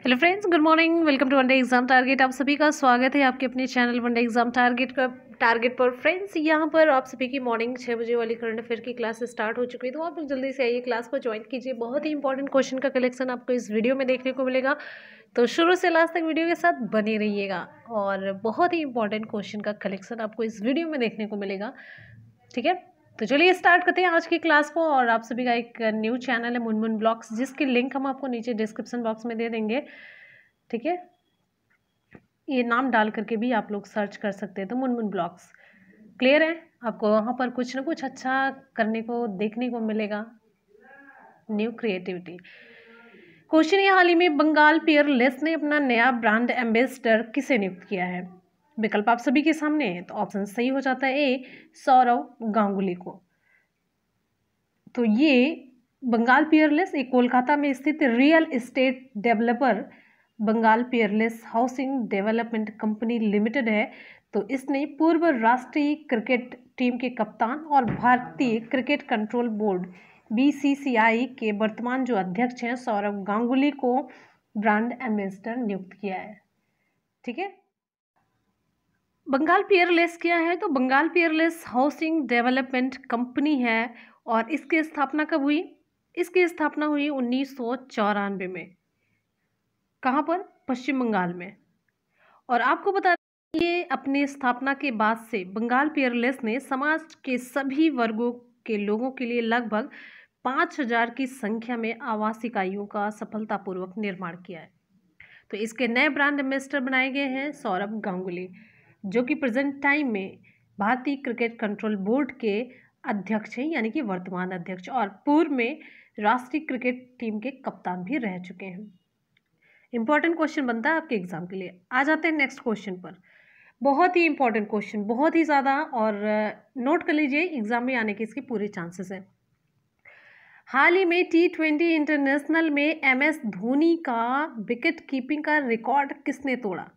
Hello friends, good morning. Welcome to one day exam target. आप सभी का स्वागत है आपके अपने चैनल वनडे एग्जाम टारगेट पर। फ्रेंड्स, यहाँ पर आप सभी की मॉर्निंग 6 बजे वाली करंट अफेयर की क्लास स्टार्ट हो चुकी है, तो आप लोग जल्दी से आइए, क्लास को ज्वाइन कीजिए। बहुत ही इंपॉर्टेंट क्वेश्चन का कलेक्शन आपको इस वीडियो में देखने को मिलेगा, तो शुरू से लास्ट तक वीडियो के साथ बने रहिएगा। और बहुत ही इंपॉर्टेंट क्वेश्चन का कलेक्शन आपको इस वीडियो में देखने को मिलेगा, ठीक है। तो चलिए स्टार्ट करते हैं आज की क्लास को। और आप सभी का एक न्यू चैनल है मुनमुन ब्लॉग्स, जिसकी लिंक हम आपको नीचे डिस्क्रिप्शन बॉक्स में दे देंगे, ठीक है। ये नाम डाल करके भी आप लोग सर्च कर सकते हैं, तो मुनमुन ब्लॉग्स। क्लियर है? आपको वहाँ पर कुछ ना कुछ अच्छा करने को देखने को मिलेगा, न्यू क्रिएटिविटी। क्वेश्चन है, हाल ही में बंगाल पियरलेस ने अपना नया ब्रांड एम्बेसडर किसे नियुक्त किया है? विकल्प आप सभी के सामने है, तो ऑप्शन सही हो जाता है ए, सौरव गांगुली को। तो ये बंगाल पियरलेस एक कोलकाता में स्थित real estate developer Bengal peerless housing development company limited है। तो इसने पूर्व राष्ट्रीय क्रिकेट टीम के कप्तान और भारतीय क्रिकेट कंट्रोल बोर्ड बीसीसीआई के वर्तमान जो अध्यक्ष हैं सौरव गांगुली को ब्रांड एम्बेसडर नियुक्त किया है, ठीक है। बंगाल पियरलेस क्या है? तो Bengal peerless housing development company है, और इसकी स्थापना कब हुई? इसकी स्थापना हुई 1994 में। कहाँ पर? पश्चिम बंगाल में। और आपको बता दें, ये अपने स्थापना के बाद से बंगाल पियरलेस ने समाज के सभी वर्गों के लोगों के लिए लगभग 5000 की संख्या में आवास इकाइयों का सफलतापूर्वक निर्माण किया है। तो इसके नए ब्रांड एम्बेसडर बनाए गए हैं सौरभ गांगुली, जो कि प्रेजेंट टाइम में भारतीय क्रिकेट कंट्रोल बोर्ड के अध्यक्ष हैं, यानी कि वर्तमान अध्यक्ष, और पूर्व में राष्ट्रीय क्रिकेट टीम के कप्तान भी रह चुके हैं। इंपॉर्टेंट क्वेश्चन बनता है आपके एग्जाम के लिए। आ जाते हैं नेक्स्ट क्वेश्चन पर। बहुत ही इंपॉर्टेंट क्वेश्चन, बहुत ही ज़्यादा, और नोट कर लीजिए, एग्जाम में आने के इसके पूरे चांसेस हैं। हाल ही में T20 इंटरनेशनल में MS धोनी का विकेट कीपिंग का रिकॉर्ड किसने तोड़ा?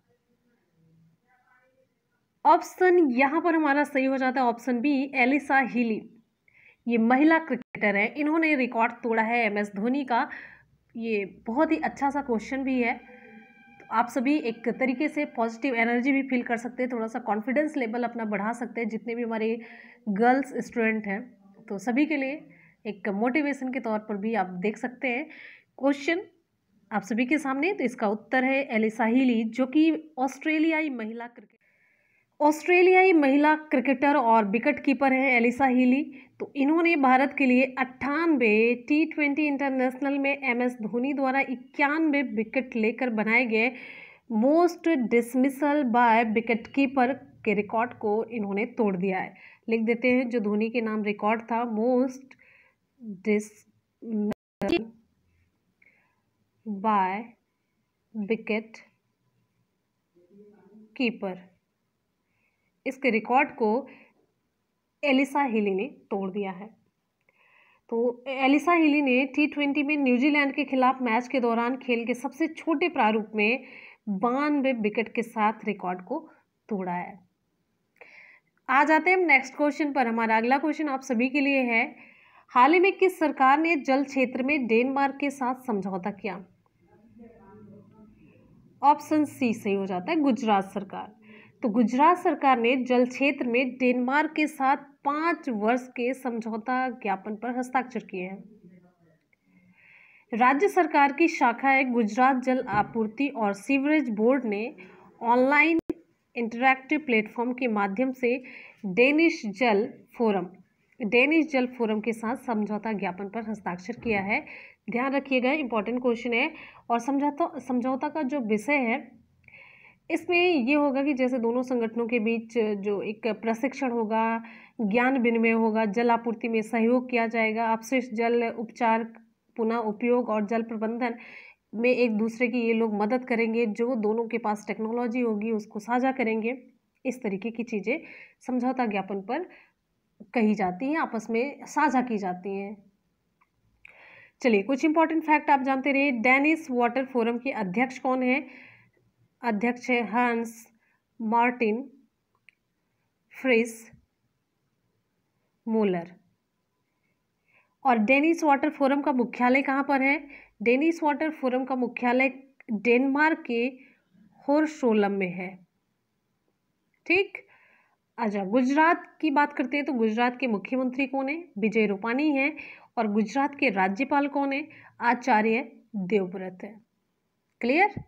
ऑप्शन यहाँ पर हमारा सही हो जाता है ऑप्शन बी, एलिसा हीली। ये महिला क्रिकेटर है, इन्होंने रिकॉर्ड तोड़ा है MS धोनी का। ये बहुत ही अच्छा सा क्वेश्चन भी है, तो आप सभी एक तरीके से पॉजिटिव एनर्जी भी फील कर सकते हैं, थोड़ा सा कॉन्फिडेंस लेवल अपना बढ़ा सकते हैं। जितने भी हमारे गर्ल्स स्टूडेंट हैं, तो सभी के लिए एक मोटिवेशन के तौर पर भी आप देख सकते हैं। क्वेश्चन आप सभी के सामने, तो इसका उत्तर है एलिसा हीली, जो कि ऑस्ट्रेलियाई महिला क्रिकेटर और विकेट कीपर हैं एलिसा हीली। तो इन्होंने भारत के लिए 98 T20 इंटरनेशनल में MS धोनी द्वारा 91 विकेट लेकर बनाए गए most dismissal by wicket keeper के रिकॉर्ड को इन्होंने तोड़ दिया है। लिख देते हैं, जो धोनी के नाम रिकॉर्ड था, most dismissal by wicket keeper, इसके रिकॉर्ड को एलिसा हीली ने तोड़ दिया है। तो एलिसा हीली ने T20 में न्यूजीलैंड के खिलाफ मैच के दौरान खेल के सबसे छोटे प्रारूप में 92 विकेट के साथ रिकॉर्ड को तोड़ा है। आ जाते हैं हम नेक्स्ट क्वेश्चन पर। हमारा अगला क्वेश्चन आप सभी के लिए है, हाल ही में किस सरकार ने जल क्षेत्र में डेनमार्क के साथ समझौता किया? ऑप्शन सी सही हो जाता है, गुजरात सरकार। तो गुजरात सरकार ने जल क्षेत्र में डेनमार्क के साथ 5 वर्ष के समझौता ज्ञापन पर हस्ताक्षर किए हैं। राज्य सरकार की शाखा है गुजरात जल आपूर्ति और सीवरेज बोर्ड ने ऑनलाइन इंटरैक्टिव प्लेटफॉर्म के माध्यम से डेनिश जल फोरम के साथ समझौता ज्ञापन पर हस्ताक्षर किया है। ध्यान रखिएगा, इंपॉर्टेंट क्वेश्चन है। और समझौता का जो विषय है, इसमें ये होगा कि जैसे दोनों संगठनों के बीच जो एक प्रशिक्षण होगा, ज्ञान विनिमय होगा, जल आपूर्ति में सहयोग किया जाएगा, अपशिष्ट जल उपचार, पुनः उपयोग और जल प्रबंधन में एक दूसरे की ये लोग मदद करेंगे। जो दोनों के पास टेक्नोलॉजी होगी उसको साझा करेंगे। इस तरीके की चीज़ें समझौता ज्ञापन पर कही जाती हैं, आपस में साझा की जाती हैं। चलिए, कुछ इंपॉर्टेंट फैक्ट आप जानते रहिए। डेनिश वाटर फोरम के अध्यक्ष कौन है? अध्यक्ष है हंस मार्टिन फ्रिस मूलर। और डेनिश वाटर फोरम का मुख्यालय कहाँ पर है? डेनिश वाटर फोरम का मुख्यालय डेनमार्क के होर्सोलम में है। ठीक। अच्छा, गुजरात की बात करते हैं तो गुजरात के मुख्यमंत्री कौन है? विजय रूपाणी है। और गुजरात के राज्यपाल कौन है? आचार्य देवव्रत है। क्लियर।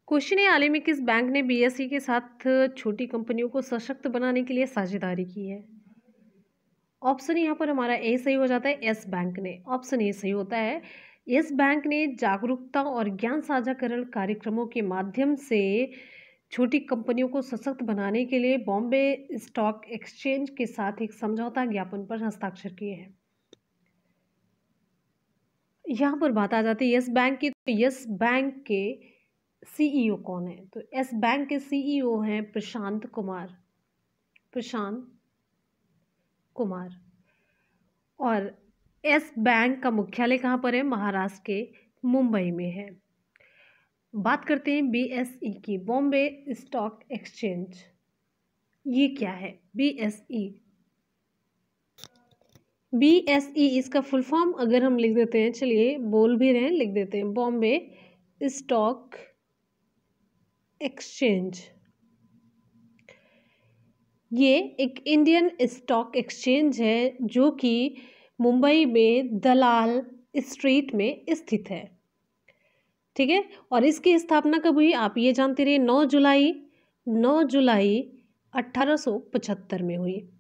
क्वेश्चन है, हाल ही में किस बैंक ने बीएसई के साथ छोटी कंपनियों को सशक्त बनाने के लिए साझेदारी की है? ऑप्शन यहाँ पर हमारा ए सही हो जाता है, यस बैंक ने। ऑप्शन ए सही होता है। यस बैंक ने जागरूकता और ज्ञान साझाकरण कार्यक्रमों के माध्यम से छोटी कंपनियों को सशक्त बनाने के लिए बॉम्बे स्टॉक एक्सचेंज के साथ एक समझौता ज्ञापन पर हस्ताक्षर किए हैं। यहाँ पर बात आ जाती है यस बैंक की, तो यस बैंक के सीईओ कौन है? तो यस बैंक के सीईओ हैं प्रशांत कुमार। प्रशांत कुमार। और यस बैंक का मुख्यालय कहाँ पर है? महाराष्ट्र के मुंबई में है। बात करते हैं बीएसई की, बॉम्बे स्टॉक एक्सचेंज। ये क्या है बीएसई? बीएसई इसका फुल फॉर्म अगर हम लिख देते हैं, चलिए बोल भी रहे हैं, लिख देते हैं, बॉम्बे स्टॉक एक्सचेंज। ये एक इंडियन स्टॉक एक्सचेंज है जो कि मुंबई में दलाल स्ट्रीट में स्थित है। ठीक है। और इसकी स्थापना कब हुई आप ये जानते रहिए, 9 जुलाई 1875 में हुई।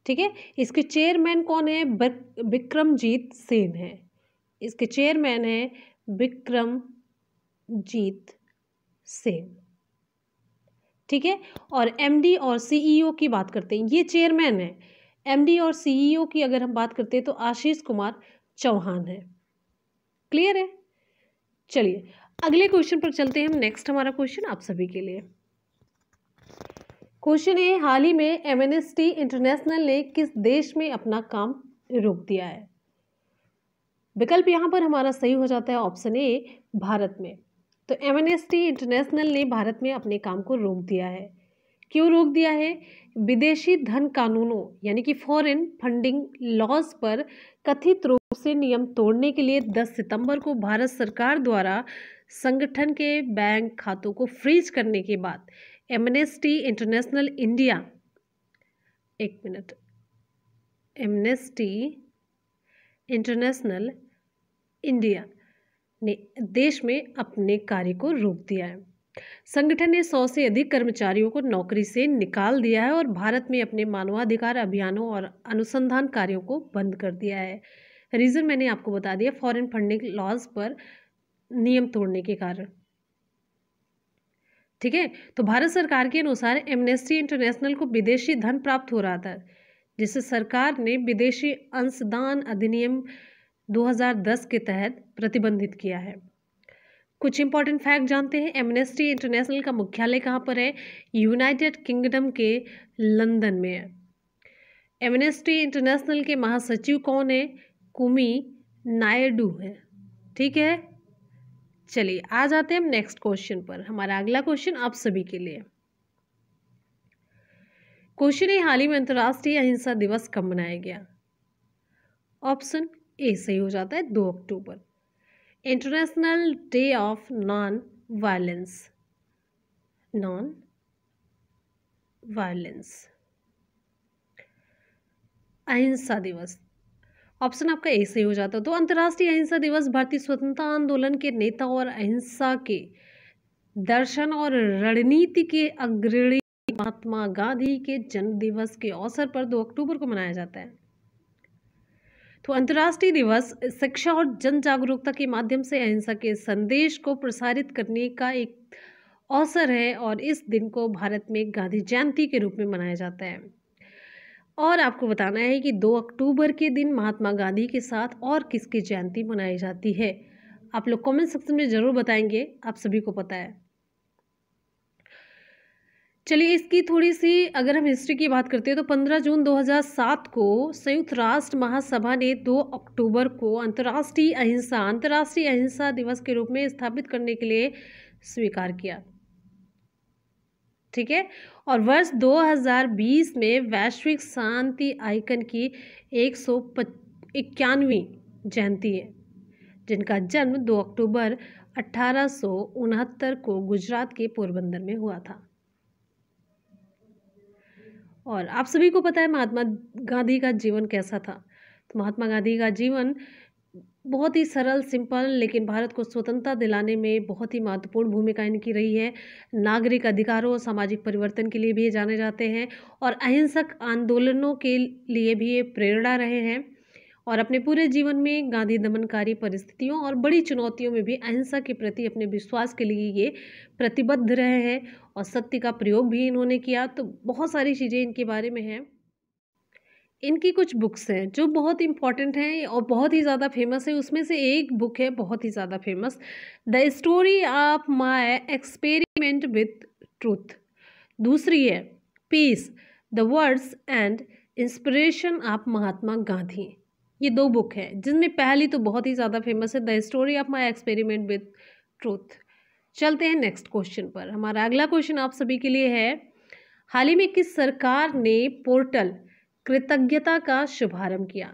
ठीक है। इसके चेयरमैन कौन है? विक्रमजीत सेन है। इसके चेयरमैन है विक्रमजीत सेन। ठीक है। और एमडी और सीईओ की बात करते हैं, ये चेयरमैन है। एमडी और सीईओ की अगर हम बात करते हैं तो आशीष कुमार चौहान है। क्लियर है। चलिए अगले क्वेश्चन पर चलते हैं हम। नेक्स्ट हमारा क्वेश्चन आप सभी के लिए क्वेश्चन है, हाल ही में एमनेस्टी इंटरनेशनल ने किस देश में अपना काम रोक दिया है? विकल्प यहाँ पर हमारा सही हो जाता है ऑप्शन ए, भारत में। तो एमनेस्टी इंटरनेशनल ने भारत में अपने काम को रोक दिया है। क्यों रोक दिया है? विदेशी धन कानूनों यानी कि फॉरेन फंडिंग लॉज पर कथित रूप से नियम तोड़ने के लिए 10 सितंबर को भारत सरकार द्वारा संगठन के बैंक खातों को फ्रीज करने के बाद एमनेस्टी इंटरनेशनल इंडिया, एक मिनट, एमनेस्टी इंटरनेशनल इंडिया ने देश में अपने कार्य को रोक दिया है। संगठन ने 100 से अधिक कर्मचारियों को नौकरी से निकाल दिया है और भारत में अपने मानवाधिकार अभियानों और अनुसंधान कार्यों को बंद कर दिया है। रीज़न मैंने आपको बता दिया, फॉरेन फंडिंग लॉज पर नियम तोड़ने के कारण। ठीक है। तो भारत सरकार के अनुसार एमनेस्टी इंटरनेशनल को विदेशी धन प्राप्त हो रहा था, जिसे सरकार ने विदेशी अंशदान अधिनियम 2010 के तहत प्रतिबंधित किया है। कुछ इंपॉर्टेंट फैक्ट जानते हैं। एमनेस्टी इंटरनेशनल का मुख्यालय कहाँ पर है? यूनाइटेड किंगडम के लंदन में है। एमनेस्टी इंटरनेशनल के महासचिव कौन है? कुमी नायडू है। ठीक है। चलिए आ जाते हैं हम नेक्स्ट क्वेश्चन पर। हमारा अगला क्वेश्चन आप सभी के लिए क्वेश्चन है, हाल ही में अंतर्राष्ट्रीय अहिंसा दिवस कब मनाया गया? ऑप्शन ए सही हो जाता है, 2 अक्टूबर। International day of non violence अहिंसा दिवस, ऑप्शन आपका ए सही हो जाता है। तो अंतर्राष्ट्रीय अहिंसा दिवस भारतीय स्वतंत्रता आंदोलन के नेता और अहिंसा के दर्शन और रणनीति के अग्रणी महात्मा गांधी के जन्म दिवस के अवसर पर 2 अक्टूबर को मनाया जाता है। तो अंतर्राष्ट्रीय दिवस शिक्षा और जन जागरूकता के माध्यम से अहिंसा के संदेश को प्रसारित करने का एक अवसर है और इस दिन को भारत में गांधी जयंती के रूप में मनाया जाता है। और आपको बताना है कि 2 अक्टूबर के दिन महात्मा गांधी के साथ और किसकी जयंती मनाई जाती है। आप लोग कमेंट सेक्शन में ज़रूर बताएंगे, आप सभी को पता है। चलिए इसकी थोड़ी सी अगर हम हिस्ट्री की बात करते हैं तो 15 जून 2007 को संयुक्त राष्ट्र महासभा ने 2 अक्टूबर को अंतर्राष्ट्रीय अहिंसा दिवस के रूप में स्थापित करने के लिए स्वीकार किया। ठीक है। और वर्ष 2020 में वैश्विक शांति आइकन की 191वीं जयंती है। जिनका जन्म 2 अक्टूबर 1869 को गुजरात के पोरबंदर में हुआ था। और आप सभी को पता है महात्मा गांधी का जीवन कैसा था। तो महात्मा गांधी का जीवन बहुत ही सरल, सिंपल, लेकिन भारत को स्वतंत्रता दिलाने में बहुत ही महत्वपूर्ण भूमिका इनकी रही है। नागरिक अधिकारों और सामाजिक परिवर्तन के लिए भी ये जाने जाते हैं और अहिंसक आंदोलनों के लिए भी ये प्रेरणा रहे हैं। और अपने पूरे जीवन में गांधी दमनकारी परिस्थितियों और बड़ी चुनौतियों में भी अहिंसा के प्रति अपने विश्वास के लिए ये प्रतिबद्ध रहे हैं और सत्य का प्रयोग भी इन्होंने किया। तो बहुत सारी चीज़ें इनके बारे में हैं। इनकी कुछ बुक्स हैं जो बहुत इम्पॉर्टेंट हैं और बहुत ही ज़्यादा फेमस है। उसमें से एक बुक है बहुत ही ज़्यादा famous, the story of my experiment with truth. दूसरी है peace, the words and inspiration of Mahatma Gandhi. ये 2 बुक है जिनमें पहली तो बहुत ही ज़्यादा फेमस है, the story of my experiment with truth. चलते हैं नेक्स्ट क्वेश्चन पर। हमारा अगला क्वेश्चन आप सभी के लिए है, हाल ही में किस सरकार ने पोर्टल कृतज्ञता का शुभारंभ किया?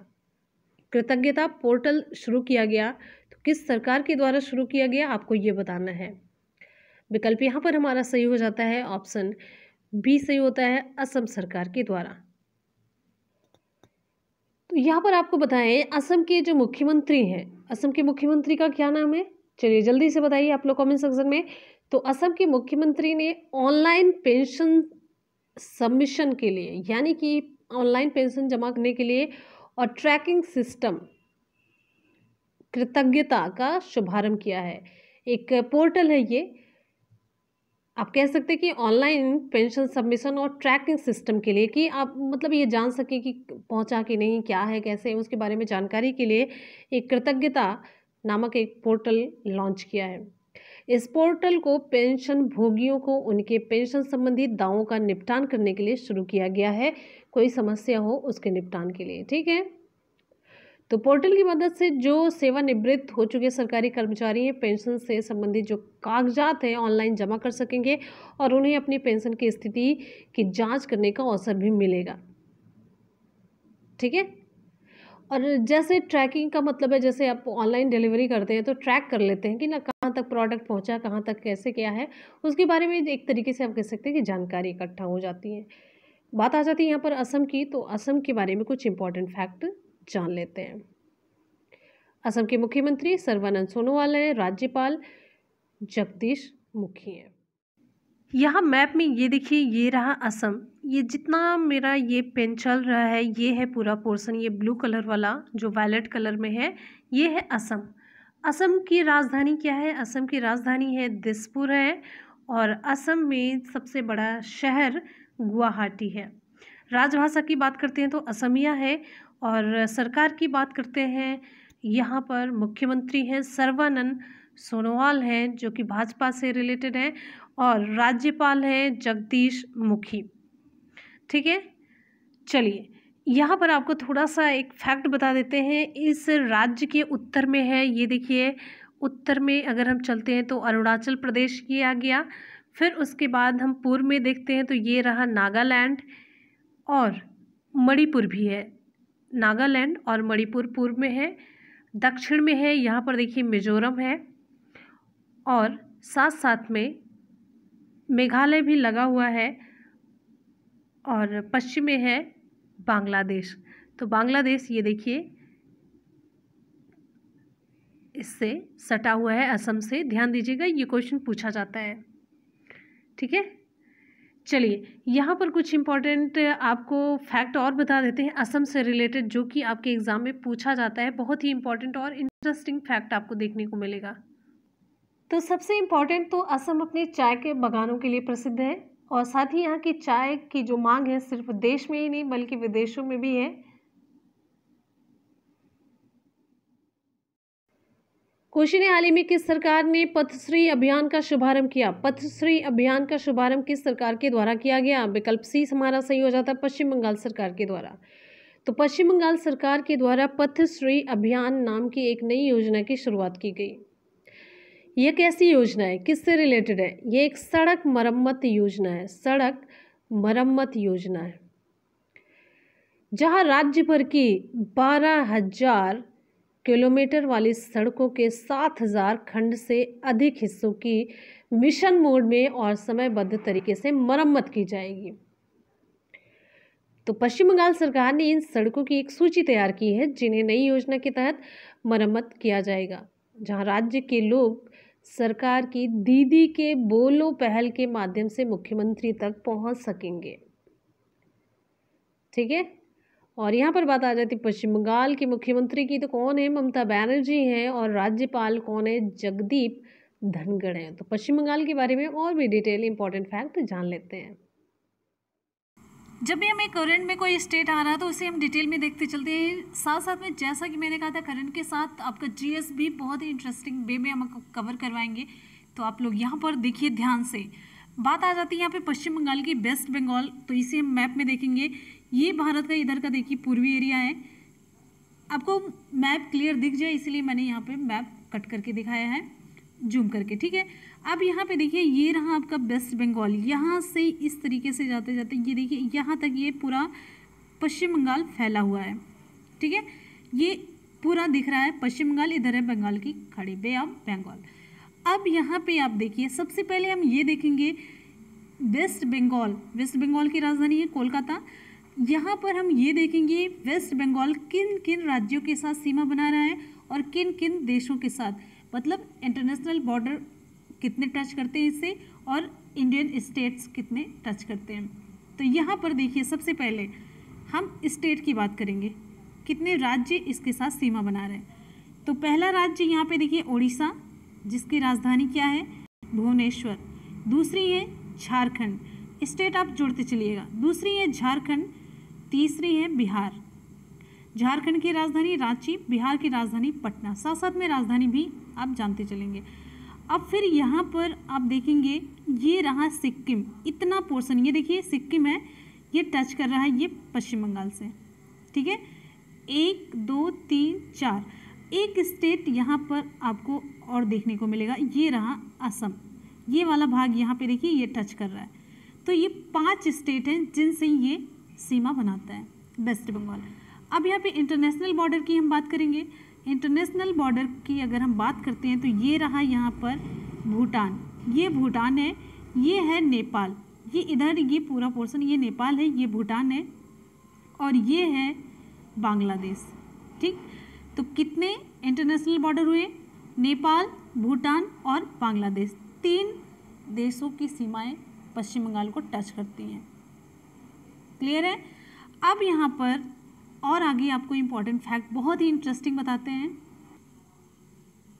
कृतज्ञता पोर्टल शुरू किया गया तो किस सरकार के द्वारा शुरू किया गया, आपको ये बताना है। विकल्प यहाँ पर हमारा सही हो जाता है, ऑप्शन बी सही होता है, असम सरकार के द्वारा। तो यहाँ पर आपको बताएं असम के जो मुख्यमंत्री हैं, असम के मुख्यमंत्री का क्या नाम है? चलिए जल्दी से बताइए आप लोग कमेंट सेक्शन में। तो असम के मुख्यमंत्री ने ऑनलाइन पेंशन सबमिशन के लिए, यानी कि ऑनलाइन पेंशन जमा करने के लिए और ट्रैकिंग सिस्टम कृतज्ञता का शुभारंभ किया है। एक पोर्टल है ये, आप कह सकते हैं कि ऑनलाइन पेंशन सबमिशन और ट्रैकिंग सिस्टम के लिए, कि आप मतलब ये जान सकें कि पहुंचा कि नहीं, क्या है, कैसे है, उसके बारे में जानकारी के लिए एक कृतज्ञता नामक एक पोर्टल लॉन्च किया है। इस पोर्टल को पेंशन भोगियों को उनके पेंशन संबंधी दावों का निपटान करने के लिए शुरू किया गया है, कोई समस्या हो उसके निपटान के लिए। ठीक है, तो पोर्टल की मदद से जो सेवानिवृत्त हो चुके सरकारी कर्मचारी हैं पेंशन से संबंधित जो कागजात हैं ऑनलाइन जमा कर सकेंगे और उन्हें अपनी पेंशन की स्थिति की जांच करने का अवसर भी मिलेगा। ठीक है, और जैसे ट्रैकिंग का मतलब है, जैसे आप ऑनलाइन डिलीवरी करते हैं तो ट्रैक कर लेते हैं कि ना कहाँ तक प्रोडक्ट पहुँचा, कहाँ तक कैसे क्या है, उसके बारे में एक तरीके से आप कह सकते हैं कि जानकारी इकट्ठा हो जाती है। बात आ जाती है यहाँ पर असम की, तो असम के बारे में कुछ इंपॉर्टेंट फैक्ट जान लेते हैं। असम के मुख्यमंत्री सर्बानंद सोनोवाल हैं, राज्यपाल जगदीश मुखी हैं। यहाँ मैप में ये देखिए, ये रहा असम। ये जितना मेरा ये पेन चल रहा है ये है पूरा पोर्शन, ये ब्लू कलर वाला जो वायलेट कलर में है ये है असम। असम की राजधानी क्या है? असम की राजधानी है दिसपुर है और असम में सबसे बड़ा शहर गुवाहाटी है। राजभाषा की बात करते हैं तो असमिया है और सरकार की बात करते हैं, यहाँ पर मुख्यमंत्री हैं सर्बानंद सोनोवाल हैं जो कि भाजपा से रिलेटेड हैं और राज्यपाल हैं जगदीश मुखी। ठीक है, चलिए यहाँ पर आपको थोड़ा सा एक फैक्ट बता देते हैं। इस राज्य के उत्तर में है, ये देखिए उत्तर में अगर हम चलते हैं तो अरुणाचल प्रदेश ये आ गया, फिर उसके बाद हम पूर्व में देखते हैं तो ये रहा नागालैंड और मणिपुर भी है। नागालैंड और मणिपुर पूर्व में है, दक्षिण में है यहाँ पर देखिए मिजोरम है और साथ साथ में मेघालय भी लगा हुआ है और पश्चिम में है बांग्लादेश। तो बांग्लादेश ये देखिए इससे सटा हुआ है असम से, ध्यान दीजिएगा ये क्वेश्चन पूछा जाता है। ठीक है, चलिए यहाँ पर कुछ इम्पॉर्टेंट आपको फैक्ट और बता देते हैं असम से रिलेटेड जो कि आपके एग्जाम में पूछा जाता है। बहुत ही इम्पॉर्टेंट और इंटरेस्टिंग फैक्ट आपको देखने को मिलेगा। तो सबसे इम्पॉर्टेंट तो असम अपने चाय के बागानों के लिए प्रसिद्ध है और साथ ही यहाँ की चाय की जो मांग है सिर्फ देश में ही नहीं बल्कि विदेशों में भी है। क्वेश्चन है, हाल ही में किस सरकार ने पथश्री अभियान का शुभारंभ किया? पथश्री अभियान का शुभारंभ किस सरकार के द्वारा किया गया? विकल्प सी हमारा सही हो जाता है, पश्चिम बंगाल सरकार के द्वारा। तो पश्चिम बंगाल सरकार के द्वारा पथश्री अभियान नाम की एक नई योजना की शुरुआत की गई। यह कैसी योजना है, किससे रिलेटेड है? ये एक सड़क मरम्मत योजना है, सड़क मरम्मत योजना है जहां राज्य भर की 12,000 किलोमीटर वाली सड़कों के 7,000 खंड से अधिक हिस्सों की मिशन मोड में और समयबद्ध तरीके से मरम्मत की जाएगी। तो पश्चिम बंगाल सरकार ने इन सड़कों की एक सूची तैयार की है जिन्हें नई योजना के तहत मरम्मत किया जाएगा, जहां राज्य के लोग सरकार की दीदी के बोलो पहल के माध्यम से मुख्यमंत्री तक पहुंच सकेंगे। ठीक है, और यहाँ पर बात आ जाती पश्चिम बंगाल के मुख्यमंत्री की, तो कौन है? ममता बनर्जी हैं, और राज्यपाल कौन है? जगदीप धनखड़ हैं। तो पश्चिम बंगाल के बारे में और भी डिटेल इंपॉर्टेंट फैक्ट जान लेते हैं। जब भी हमें करंट में कोई स्टेट आ रहा है तो उसे हम डिटेल में देखते चलते हैं। साथ साथ में जैसा कि मैंने कहा था, करंट के साथ आपका जीएस भी बहुत ही इंटरेस्टिंग वे में हम कवर करवाएंगे, तो आप लोग यहाँ पर देखिए ध्यान से। बात आ जाती है यहाँ पे पश्चिम बंगाल की, वेस्ट बंगाल, तो इसे हम मैप में देखेंगे। ये भारत का इधर का देखिए पूर्वी एरिया है। आपको मैप क्लियर दिख जाए इसलिए मैंने यहाँ पे मैप कट करके दिखाया है, जूम करके। ठीक है, अब यहाँ पे देखिए ये रहा आपका वेस्ट बंगाल। यहाँ से इस तरीके से जाते जाते ये देखिए यहाँ तक ये पूरा पश्चिम बंगाल फैला हुआ है। ठीक है, ये पूरा दिख रहा है पश्चिम बंगाल, इधर है बंगाल की खाड़ी, बे ऑफ बंगाल। अब यहाँ पे आप देखिए, सबसे पहले हम ये देखेंगे वेस्ट बंगाल। वेस्ट बंगाल की राजधानी है कोलकाता। यहाँ पर हम ये देखेंगे वेस्ट बंगाल किन किन राज्यों के साथ सीमा बना रहा है और किन किन देशों के साथ, मतलब इंटरनेशनल बॉर्डर कितने टच करते हैं इससे और इंडियन स्टेट्स कितने टच करते हैं। तो यहाँ पर देखिए सबसे पहले हम स्टेट की बात करेंगे, कितने राज्य इसके साथ सीमा बना रहे हैं। तो पहला राज्य यहाँ पे देखिए उड़ीसा, जिसकी राजधानी क्या है? भुवनेश्वर। दूसरी है झारखंड, स्टेट आप जोड़ते चलिएगा। दूसरी है झारखंड, तीसरी है बिहार। झारखंड की राजधानी रांची, बिहार की राजधानी पटना, साथ साथ में राजधानी भी आप जानते चलेंगे। अब फिर यहाँ पर आप देखेंगे ये रहा सिक्किम, इतना पोर्शन, ये देखिए सिक्किम है, ये टच कर रहा है ये पश्चिम बंगाल से। ठीक है, 1 2 3 4 एक स्टेट यहाँ पर आपको और देखने को मिलेगा, ये रहा असम। ये वाला भाग यहाँ पे देखिए ये टच कर रहा है। तो ये 5 स्टेट हैं जिनसे ये सीमा बनाता है वेस्ट बंगाल। अब यहाँ पे इंटरनेशनल बॉर्डर की हम बात करेंगे। इंटरनेशनल बॉर्डर की अगर हम बात करते हैं तो ये रहा यहाँ पर भूटान, ये भूटान है, ये है नेपाल, ये इधर ये पूरा पोर्शन ये नेपाल है, ये भूटान है, और ये है बांग्लादेश। ठीक, तो कितने इंटरनेशनल बॉर्डर हुए? नेपाल, भूटान और बांग्लादेश, 3 देशों की सीमाएं पश्चिम बंगाल को टच करती हैं। क्लियर है? अब यहाँ पर और आगे आपको इम्पॉर्टेंट फैक्ट बहुत ही इंटरेस्टिंग बताते हैं।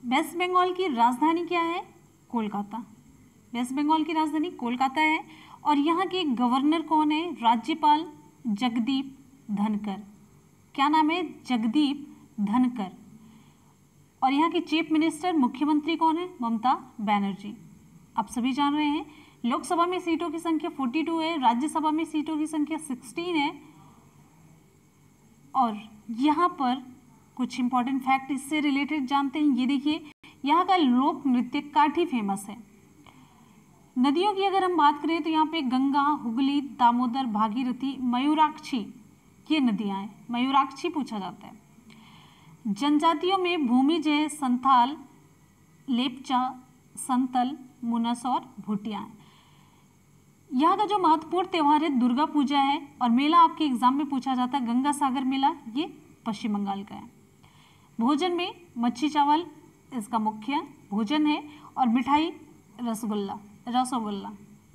वेस्ट बंगाल की राजधानी क्या है? कोलकाता। वेस्ट बंगाल की राजधानी कोलकाता है, और यहाँ के गवर्नर कौन है? राज्यपाल जगदीप धनखड़। क्या नाम है? जगदीप धनखड़। और यहाँ के चीफ मिनिस्टर, मुख्यमंत्री कौन है? ममता बनर्जी। आप सभी जान रहे हैं। लोकसभा में सीटों की संख्या 42 है, राज्यसभा में सीटों की संख्या 16 है। और यहाँ पर कुछ इंपॉर्टेंट फैक्ट इससे रिलेटेड जानते हैं। ये देखिए यहाँ का लोक नृत्य काठी फेमस है। नदियों की अगर हम बात करें तो यहाँ पे गंगा, हुगली, दामोदर, भागीरथी, मयूराक्षी, ये नदियाँ हैं। मयूराक्षी पूछा जाता है। जनजातियों में भूमिजय, संथाल, लेपचा, संतल, मुनस और भूटिया हैं। यहाँ का जो महत्वपूर्ण त्यौहार है दुर्गा पूजा है, और मेला आपके एग्जाम में पूछा जाता है गंगा सागर मेला, ये पश्चिम बंगाल का है। भोजन में मच्छी चावल इसका मुख्य भोजन है, और मिठाई रसगुल्ला,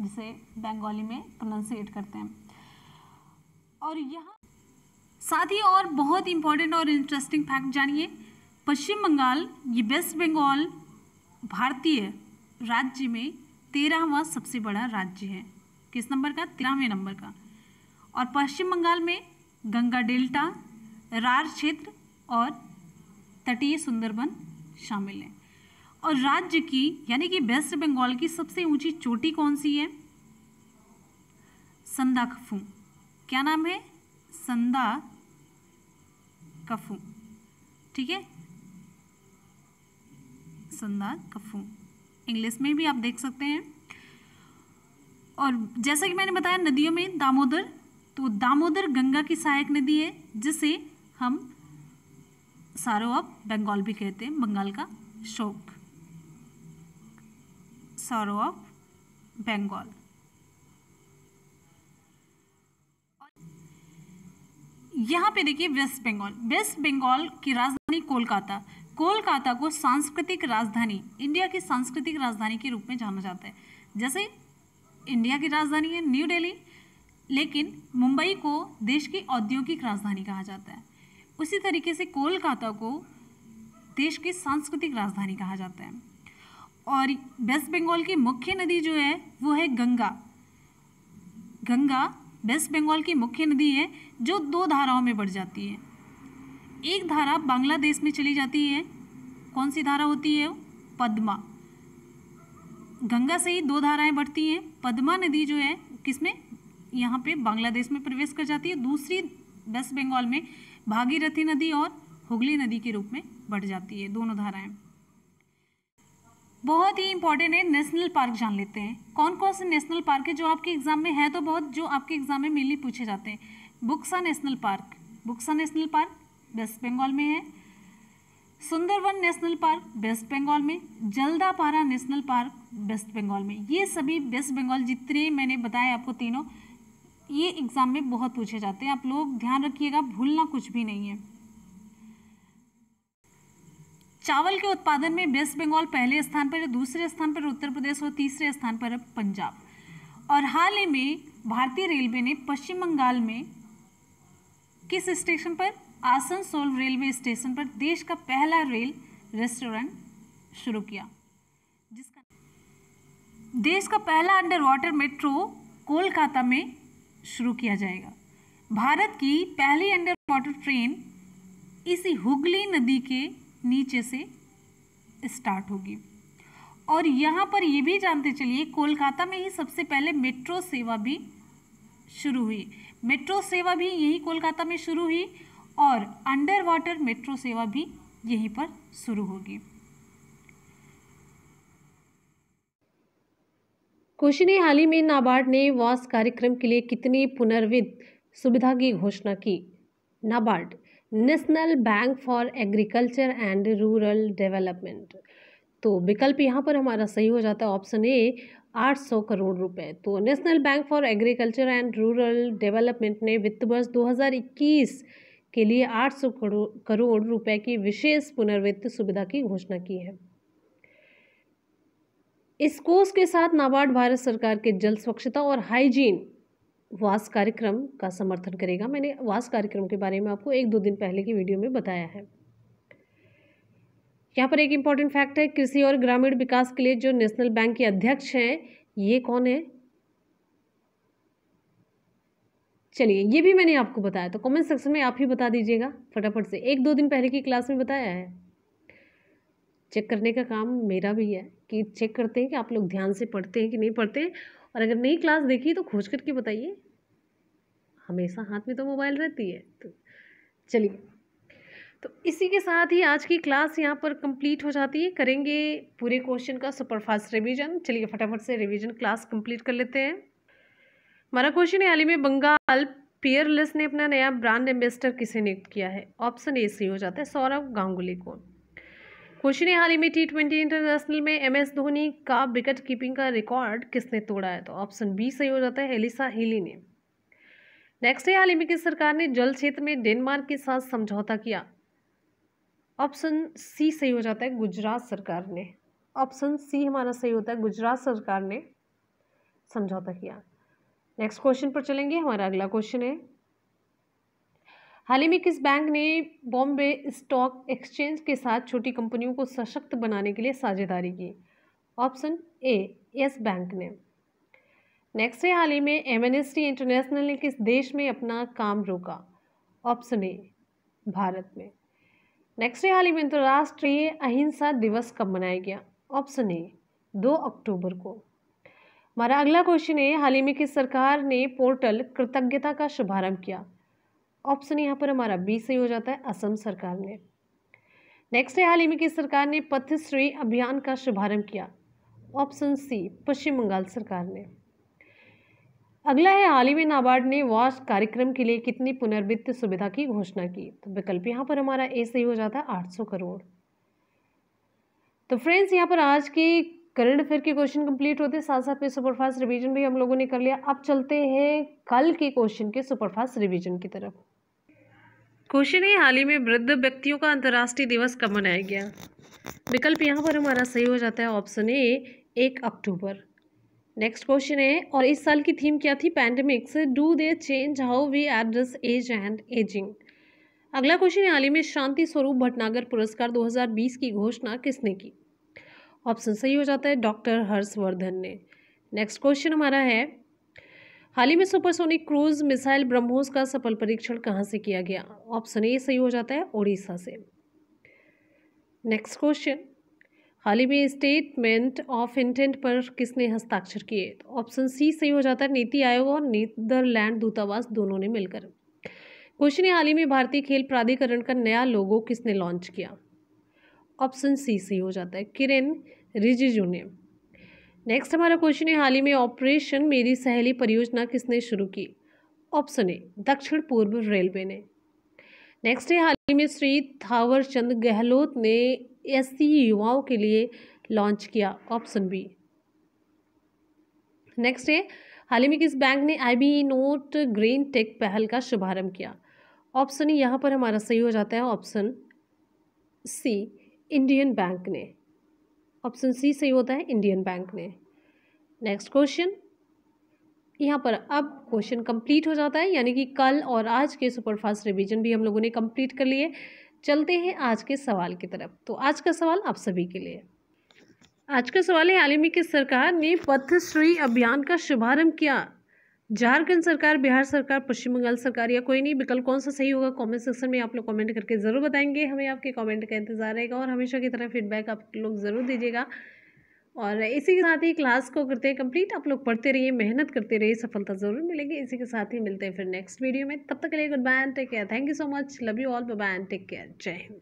जिसे बंगाली में प्रोनाउंसिएट करते हैं। और यहाँ साथ ही और बहुत इंपॉर्टेंट और इंटरेस्टिंग फैक्ट जानिए। पश्चिम बंगाल, ये वेस्ट बंगाल भारतीय राज्य में 13वां सबसे बड़ा राज्य है। किस नंबर का? 13वें नंबर का। और पश्चिम बंगाल में गंगा डेल्टा, रार क्षेत्र और तटीय सुंदरबन शामिल है। और राज्य की यानी कि वेस्ट बंगाल की सबसे ऊंची चोटी कौन सी है? संदाकफू। क्या नाम है? संदाकफू। ठीक है, संदाकफू, इंग्लिश में भी आप देख सकते हैं। और जैसा कि मैंने बताया नदियों में दामोदर, तो दामोदर गंगा की सहायक नदी है, जिसे हम सारो ऑफ बंगाल भी कहते हैं, बंगाल का शोक, सारो ऑफ बंगाल। यहाँ पे देखिए वेस्ट बंगाल, वेस्ट बंगाल की राजधानी कोलकाता, कोलकाता को सांस्कृतिक राजधानी, इंडिया की सांस्कृतिक राजधानी के रूप में जाना जाता है। जैसे इंडिया की राजधानी है न्यू दिल्ली, लेकिन मुंबई को देश की औद्योगिक राजधानी कहा जाता है, उसी तरीके से कोलकाता को देश की सांस्कृतिक राजधानी कहा जाता है। और वेस्ट बंगाल की मुख्य नदी जो है वो है गंगा। गंगा वेस्ट बंगाल की मुख्य नदी है जो 2 धाराओं में बढ़ जाती है। एक धारा बांग्लादेश में चली जाती है, कौन सी धारा होती है? पद्मा। गंगा से ही 2 धाराएं बढ़ती हैं। पद्मा नदी जो है किसमें, यहाँ पे बांग्लादेश में प्रवेश कर जाती है। दूसरी वेस्ट बंगाल में भागीरथी नदी और हुगली नदी के रूप में बढ़ जाती है, दोनों धाराएं। बहुत ही इंपॉर्टेंट है, नेशनल पार्क जान लेते हैं। कौन कौन से नेशनल पार्क है जो आपके एग्जाम में है, तो बहुत जो आपके एग्जाम में मेनली पूछे जाते हैं। Buxa national park, Buxa national park West Bengal में है। सुंदरवन नेशनल पार्क वेस्ट बंगाल में। जल्दापारा नेशनल पार्क वेस्ट बंगाल में। ये सभी वेस्ट बंगाल जितने मैंने बताए आपको तीनों, ये एग्जाम में बहुत पूछे जाते हैं। आप लोग ध्यान रखिएगा, भूलना कुछ भी नहीं है। चावल के उत्पादन में वेस्ट बंगाल पहले स्थान पर है, दूसरे स्थान पर उत्तर प्रदेश और तीसरे स्थान पर है पंजाब। और हाल ही में भारतीय रेलवे ने पश्चिम बंगाल में किस स्टेशन पर, आसनसोल रेलवे स्टेशन पर देश का पहला रेल रेस्टोरेंट शुरू किया, जिसका देश का पहला अंडर वाटर मेट्रो कोलकाता में शुरू किया जाएगा। भारत की पहली अंडर वाटर ट्रेन इसी हुगली नदी के नीचे से स्टार्ट होगी। और यहाँ पर ये भी जानते चलिए, कोलकाता में ही सबसे पहले मेट्रो सेवा भी शुरू हुई। मेट्रो सेवा भी यही कोलकाता में शुरू हुई और अंडर वाटर मेट्रो सेवा भी यहीं पर शुरू होगी। क्वेश्चन है, हाल ही में नाबार्ड ने वास कार्यक्रम के लिए कितनी पुनर्वित्त सुविधा की घोषणा की? NABARD, national bank for agriculture and rural development. तो विकल्प यहाँ पर हमारा सही हो जाता है ऑप्शन ए, 800 करोड़ रुपए। तो national bank for agriculture and rural development ने वित्त वर्ष 2021 के लिए 800 करोड़ रुपए की विशेष पुनर्वित्त सुविधा की घोषणा की है। इस कोष के साथ नाबार्ड भारत सरकार के जल स्वच्छता और हाइजीन वास कार्यक्रम का समर्थन करेगा। मैंने वास कार्यक्रम के बारे में आपको 1-2 दिन पहले की वीडियो में बताया है। यहाँ पर एक इम्पॉर्टेंट फैक्ट है, कृषि और ग्रामीण विकास के लिए जो नेशनल बैंक के अध्यक्ष हैं, ये कौन है? चलिए, ये भी मैंने आपको बताया, तो कमेंट सेक्शन में आप ही बता दीजिएगा फटाफट से। 1-2 दिन पहले की क्लास में बताया है। चेक करने का काम मेरा भी है कि चेक करते हैं कि आप लोग ध्यान से पढ़ते हैं कि नहीं पढ़ते हैं। और अगर नई क्लास देखी तो खोज करके बताइए, हमेशा हाथ में तो मोबाइल रहती है। तो चलिए, तो इसी के साथ ही आज की क्लास यहाँ पर कंप्लीट हो जाती है। करेंगे पूरे क्वेश्चन का सुपरफास्ट रिवीजन। चलिए फटाफट से रिवीजन क्लास कंप्लीट कर लेते हैं। हमारा क्वेश्चन है, हाल ही में बंगाल पियरलेस ने अपना नया ब्रांड एम्बेसडर किसे नियुक्त किया है? ऑप्शन ए सही हो जाता है, सौरव गांगुली को। क्वेश्चन है, हाल ही में T20 इंटरनेशनल में MS धोनी का विकेट कीपिंग का रिकॉर्ड किसने तोड़ा है? तो ऑप्शन बी सही हो जाता है, एलिसा हीली ने। नेक्स्ट है, हाल ही में किस सरकार ने जल क्षेत्र में डेनमार्क के साथ समझौता किया? ऑप्शन सी सही हो जाता है, गुजरात सरकार ने। ऑप्शन सी हमारा सही होता है, गुजरात सरकार ने समझौता किया। नेक्स्ट क्वेश्चन पर चलेंगे। हमारा अगला क्वेश्चन है, हाल ही में किस बैंक ने बॉम्बे स्टॉक एक्सचेंज के साथ छोटी कंपनियों को सशक्त बनाने के लिए साझेदारी की? ऑप्शन ए, यस बैंक ने। नेक्स्ट है, हाल ही में एमनेस्टी इंटरनेशनल ने किस देश में अपना काम रोका? ऑप्शन ए, भारत में। नेक्स्ट है, हाल ही में अंतर्राष्ट्रीय अहिंसा दिवस कब मनाया गया? ऑप्शन ए, 2 अक्टूबर को। हमारा अगला क्वेश्चन है, हाल ही में किस सरकार ने पोर्टल कृतज्ञता का शुभारंभ किया? ऑप्शन यहाँ पर हमारा बी सही हो जाता है, असम सरकार ने। नेक्स्ट है, हाल ही में किस सरकार ने पथश्री अभियान का शुभारंभ किया? ऑप्शन सी, पश्चिम बंगाल सरकार ने। अगला है, हाल ही में नाबार्ड ने वाश कार्यक्रम के लिए कितनी पुनर्वित्त सुविधा की घोषणा की? तो विकल्प यहाँ पर हमारा ए सही हो जाता है, 800 करोड़। तो फ्रेंड्स, यहाँ पर आज के करंट अफेयर के क्वेश्चन कंप्लीट होते हैं, साथ साथ में सुपरफास्ट रिवीजन भी हम लोगों ने कर लिया। अब चलते हैं कल के क्वेश्चन के सुपरफास्ट रिवीजन की तरफ। क्वेश्चन है, हाल ही में वृद्ध व्यक्तियों का अंतर्राष्ट्रीय दिवस कब मनाया गया? विकल्प यहाँ पर हमारा सही हो जाता है, option A 1 October. Next question है, और इस साल की थीम क्या थी? Pandemics do they change how we address age and ageing. अगला क्वेश्चन है, हाल ही में शांति स्वरूप भटनागर पुरस्कार 2020 की घोषणा किसने की? ऑप्शन सही हो जाता है, डॉक्टर हर्षवर्धन ने। नेक्स्ट क्वेश्चन हमारा है, हाल ही में सुपरसोनिक क्रूज मिसाइल ब्रह्मोस का सफल परीक्षण कहाँ से किया गया? ऑप्शन ए सही हो जाता है, ओडिशा से। नेक्स्ट क्वेश्चन, हाल ही में स्टेटमेंट ऑफ इंटेंट पर किसने हस्ताक्षर किए? ऑप्शन सी सही हो जाता है, नीति आयोग और नीदरलैंड दूतावास दोनों ने मिलकर। क्वेश्चन है, हाल ही में भारतीय खेल प्राधिकरण का नया लोगो किसने लॉन्च किया? ऑप्शन सी सही हो जाता है, किरेन रिजिजू ने। नेक्स्ट हमारा क्वेश्चन है, हाल ही में ऑपरेशन मेरी सहेली परियोजना किसने शुरू की? ऑप्शन ए दक्षिण पूर्व रेलवे ने। नेक्स्ट है, हाल ही में श्री थावर चंद गहलोत ने एससी युवाओं के लिए लॉन्च किया? Option B. नेक्स्ट है, हाल ही में किस बैंक ने IBE नोट ग्रीन टेक पहल का शुभारंभ किया? ऑप्शन ई यहाँ पर हमारा सही हो जाता है, ऑप्शन सी इंडियन बैंक ने। ऑप्शन सी सही होता है, इंडियन बैंक ने। नेक्स्ट क्वेश्चन, यहाँ पर अब क्वेश्चन कंप्लीट हो जाता है, यानी कि कल और आज के सुपरफास्ट रिवीजन भी हम लोगों ने कंप्लीट कर लिए। चलते हैं आज के सवाल की तरफ। तो आज का सवाल आप सभी के लिए, आज का सवाल है, हाल ही में किस सरकार ने पथश्री अभियान का शुभारंभ किया? झारखंड सरकार, बिहार सरकार, पश्चिम बंगाल सरकार, या कोई नहीं? विकल्प कौन सा सही होगा कमेंट सेक्शन में आप लोग कमेंट करके ज़रूर बताएंगे। हमें आपके कमेंट का इंतजार रहेगा और हमेशा की तरह फीडबैक आप लोग ज़रूर दीजिएगा। और इसी के साथ ही क्लास को करते हैं कंप्लीट। आप लोग पढ़ते रहिए, मेहनत करते रहिए, सफलता ज़रूर मिलेगी। इसी के साथ ही मिलते हैं फिर नेक्स्ट वीडियो में। तब तक के लिए goodbye and take care. Thank you so much, love you all, bye bye and take care. जय हिंद।